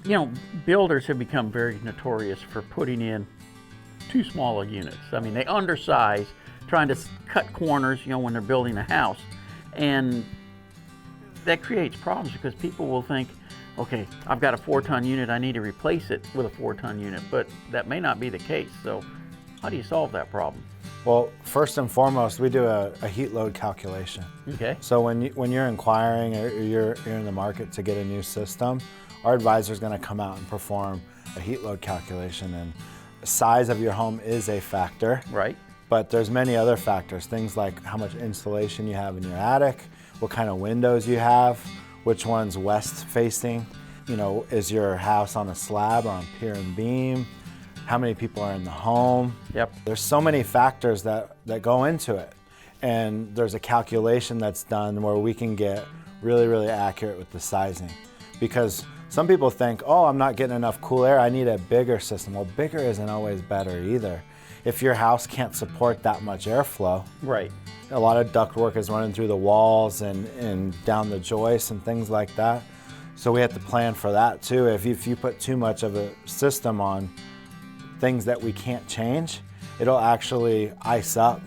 You know, builders have become very notorious for putting in too small of units. I mean, they undersize, trying to cut corners, you know, when they're building a house. And that creates problems because people will think, okay, I've got a 4-ton unit, I need to replace it with a 4-ton unit, but that may not be the case. So how do you solve that problem? Well, first and foremost, we do a heat load calculation. Okay. So when you're inquiring or you're in the market to get a new system, our advisor is going to come out and perform a heat load calculation. And the size of your home is a factor. Right. But there's many other factors, things like how much insulation you have in your attic, what kind of windows you have, which one's west facing, you know, is your house on a slab or on pier and beam, how many people are in the home. Yep. There's so many factors that go into it. And there's a calculation that's done where we can get really, really accurate with the sizing. Because some people think, oh, I'm not getting enough cool air, I need a bigger system. Well, bigger isn't always better either. If your house can't support that much airflow, Right. a lot of ductwork is running through the walls and down the joists and things like that. So we have to plan for that too. If you put too much of a system on things that we can't change, it'll actually ice up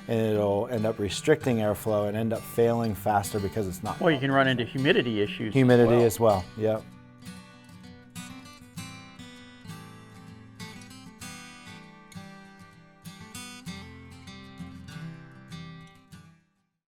and it'll end up restricting airflow and end up failing faster because it's not. Well, you can run into humidity issues. Humidity as well, yep.